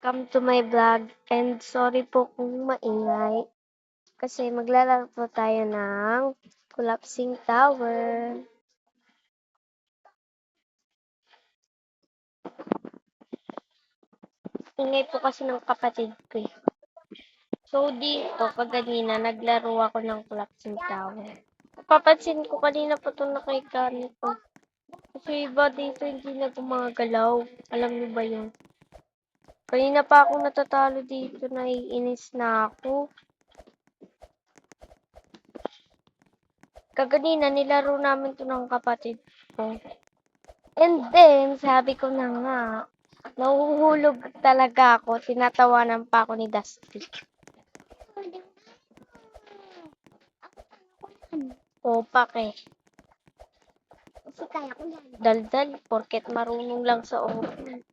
Welcome to my vlog and sorry po kung maingay kasi maglalaro po tayo ng collapsing tower. Ingay po kasi ng kapatid ko. So dito, kaganina naglaro ako ng collapsing tower. Papansin ko kanina po itong nakaiga nito. Kasi iba dito hindi na gumagalaw. Alam niyo ba yun? Kanina pa ako natatalo dito, naiinis na ako. Kaganina nilaro namin to ng kapatid ko. And then, sabi ko na nga, nahuhulog talaga ako. Tinatawanan pa ako ni Dusty. Opak eh. Kasi kaya ko yan. Daldal, porket marunong lang sa open.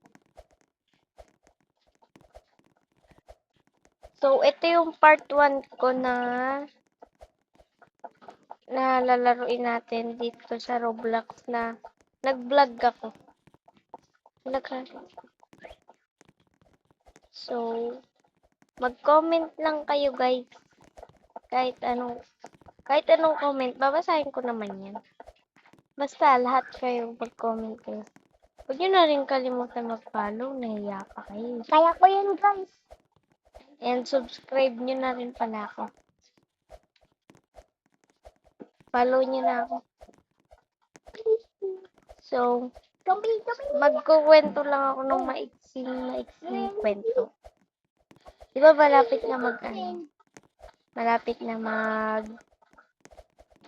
So, ito yung part 1 ko na lalaruin natin dito sa Roblox na nag-vlog ako. So, mag-comment lang kayo guys. Kahit anong comment, babasahin ko naman yan. Basta lahat kayo mag-comment kayo. Huwag nyo na rin kalimutan mag-follow, nahiya pa kayo. Kaya ko yan, guys. And subscribe nyo na rin pala ako. Follow nyo na ako. So, magkukwento lang ako ng maiksing kwento. Di ba malapit na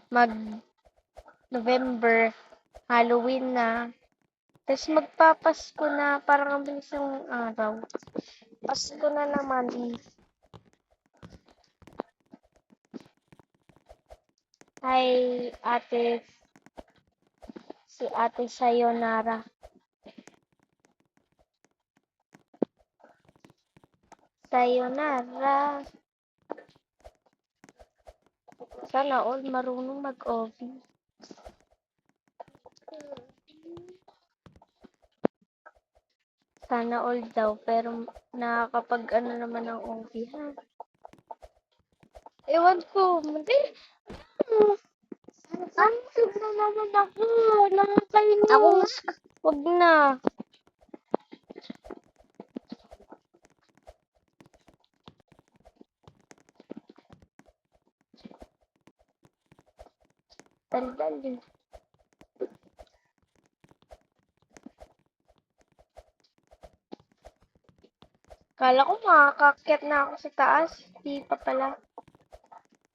mag November, Halloween na. Tapos magpapasko na, parang ang bilis yung araw. Pasko na naman. Hi, si Ate Sayonara. Sayonara. Sana all marunong mag-OB. Sana all daw, pero nakakapag naman ng OB, ha? Ewan ko, hindi. Ansog na naman ako. Nakakainis. Ako, wag na. Daldal. Kala ko makakakyat na ako sa taas. Di pa pala.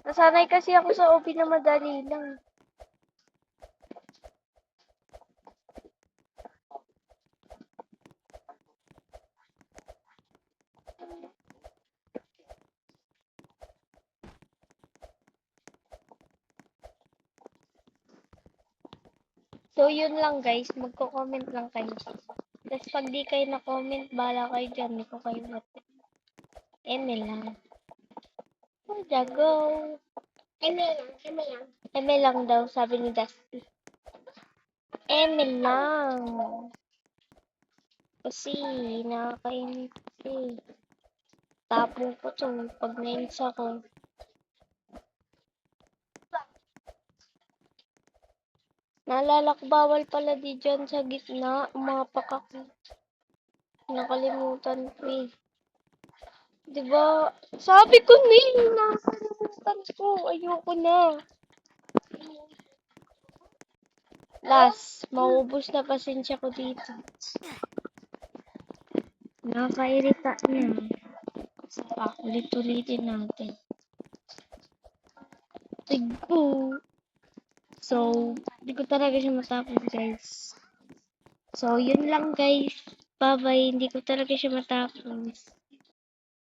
Nasanay kasi ako sa OB na madali lang. So, yun lang guys. Magko-comment lang kayo. Tapos pag di kayo na-comment, bahala kayo dyan. Di ko kayo natin. Eme lang. Oh, jago. Eme lang. Eme lang daw, sabi ni Dusty. Eme lang. Kasi, nakakainis eh. Tapong ko to pag nainis ako. Naalala ko, bawal pala di dyan sa gitna. Umapak ako. Nakalimutan ko eh. Diba? Sabi ko na eh. Nakalimutan ko. Ayoko na. Last, maubos na pasensya ko dito. Nakakairita niya. Ulit-ulitin natin. Tigpo. So, hindi ko talaga siya matapos guys. So, yun lang guys. Bye-bye. Hindi ko talaga siya matapos.